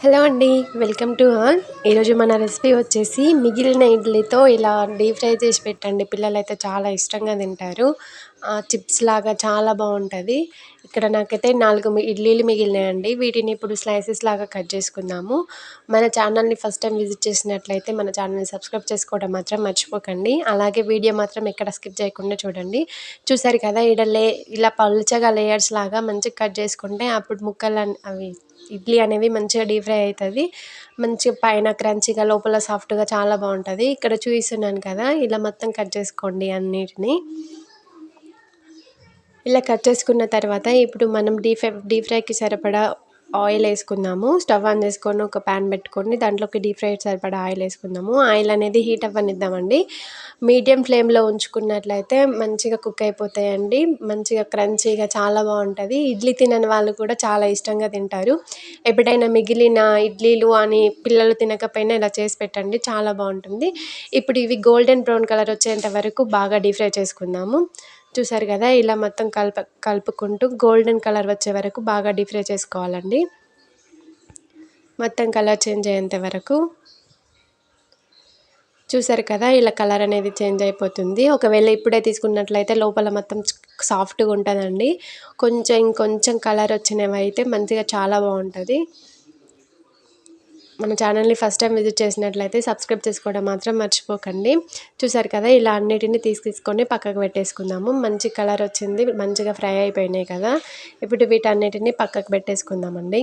Hello అండి. Welcome to all. ఈరోజు మన రెసిపీ వచ్చేసి మిగిలిన ఇడ్లీతో ఇలా డీప్ ఫ్రై చేసి పెట్టండి. పిల్లలైతే చాలా ఇష్టంగా తింటారు. చిప్స్ లాగా చాలా బాగుంటుంది. ఇక్కడ నాకైతే 4 ఇడ్లీలు మిగిలినాయండి. వీటిని ఇప్పుడు స్లైసెస్ లాగా కట్ చేసుకుందాము. మన ఛానల్ని ఫస్ట్ టైం విజిట్ చేసినట్లయితే మన ఛానల్ని సబ్స్క్రైబ్ చేసుకోవడం మాత్రం మర్చిపోకండి. అలాగే వీడియో మాత్రం ఎక్కడ స్కిప్ చేయకుండా చూడండి. చూసారు కదా ఇలా పలుచగా లేయర్స్ లాగా మంచిగా కట్ చేసుకుంటే అప్పుడు ముక్కలు అవి ఇడ్లీ అనేవి మంచిగా డీప్ ఫ్రై అవుతుంది. మంచిగా పైన క్రంచీగా లోపల సాఫ్ట్గా చాలా బాగుంటుంది. ఇక్కడ చూపిస్తున్నాను కదా, ఇలా మొత్తం కట్ చేసుకోండి అన్నిటిని. ఇలా కట్ చేసుకున్న తర్వాత ఇప్పుడు మనం డీప్ ఫ్రైకి సరిపడా ఆయిల్ వేసుకుందాము. స్టవ్ ఆన్ చేసుకొని ఒక ప్యాన్ పెట్టుకొని దాంట్లోకి డీప్ ఫ్రై సరిపడా ఆయిల్ వేసుకుందాము. ఆయిల్ అనేది హీట్ అవ్వనిద్దామండి. మీడియం ఫ్లేమ్లో ఉంచుకున్నట్లయితే మంచిగా కుక్ అయిపోతాయండి. మంచిగా క్రంచీగా చాలా బాగుంటుంది. ఇడ్లీ తినని వాళ్ళు కూడా చాలా ఇష్టంగా తింటారు. ఎప్పుడైనా మిగిలిన ఇడ్లీలు అని పిల్లలు తినకపోయినా ఇలా చేసి పెట్టండి, చాలా బాగుంటుంది. ఇప్పుడు ఇవి గోల్డెన్ బ్రౌన్ కలర్ వచ్చేంత వరకు బాగా డీప్ ఫ్రై చేసుకుందాము. చూసారు కదా, ఇలా మొత్తం కలుపుకుంటూ గోల్డెన్ కలర్ వచ్చే వరకు బాగా డీప్ ఫ్రై చేసుకోవాలండి. మొత్తం కలర్ చేంజ్ అయ్యేంత వరకు. చూసారు కదా, ఇలా కలర్ అనేది చేంజ్ అయిపోతుంది. ఒకవేళ ఇప్పుడే తీసుకున్నట్లయితే లోపల మొత్తం సాఫ్ట్గా ఉంటుందండి. ఇంకొంచెం కలర్ వచ్చినవి అయితే మంచిగా చాలా బాగుంటుంది. మన ఛానల్ని ఫస్ట్ టైం విజిట్ చేసినట్లయితే సబ్స్క్రైబ్ చేసుకోవడం మాత్రం మర్చిపోకండి. చూసారు కదా, ఇలా అన్నిటిని తీసుకొని పక్కకు పెట్టేసుకుందాము. మంచి కలర్ వచ్చింది, మంచిగా ఫ్రై అయిపోయినాయి కదా. ఇప్పుడు వీటన్నిటిని పక్కకు పెట్టేసుకుందామండి.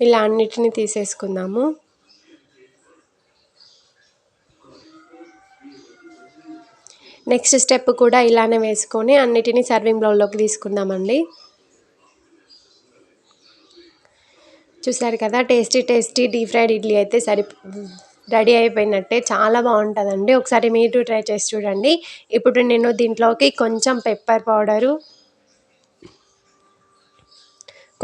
ఇలా అన్నిటిని తీసేసుకుందాము. నెక్స్ట్ స్టెప్ కూడా ఇలానే వేసుకొని అన్నిటిని సర్వింగ్ బౌల్లోకి తీసుకుందామండి. చూసారు కదా, టేస్టీ డీప్ ఫ్రైడ్ ఇడ్లీ అయితే రెడీ అయిపోయినట్టే. చాలా బాగుంటుందండి. ఒకసారి మీరు ట్రై చేసి చూడండి. ఇప్పుడు నేను దీంట్లోకి కొంచెం పెప్పర్ పౌడరు,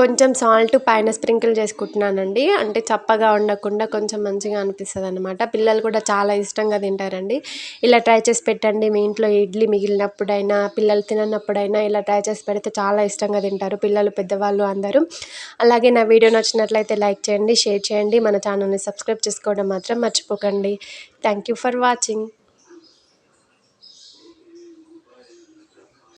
కొంచెం సాల్ట్ పైన స్ప్రింకిల్ చేసుకుంటున్నానండి. అంటే చప్పగా ఉండకుండా కొంచెం మంచిగా అనిపిస్తుంది అనమాట. పిల్లలు కూడా చాలా ఇష్టంగా తింటారండి. ఇలా ట్రై చేసి పెట్టండి. మీ ఇంట్లో ఇడ్లీ మిగిలినప్పుడైనా, పిల్లలు తిననప్పుడైనా ఇలా ట్రై చేసి పెడితే చాలా ఇష్టంగా తింటారు పిల్లలు, పెద్దవాళ్ళు అందరూ. అలాగే నా వీడియో నచ్చినట్లయితే లైక్ చేయండి, షేర్ చేయండి. మన ఛానల్ని సబ్స్క్రైబ్ చేసుకోవడం మాత్రం మర్చిపోకండి. Thank you for watching.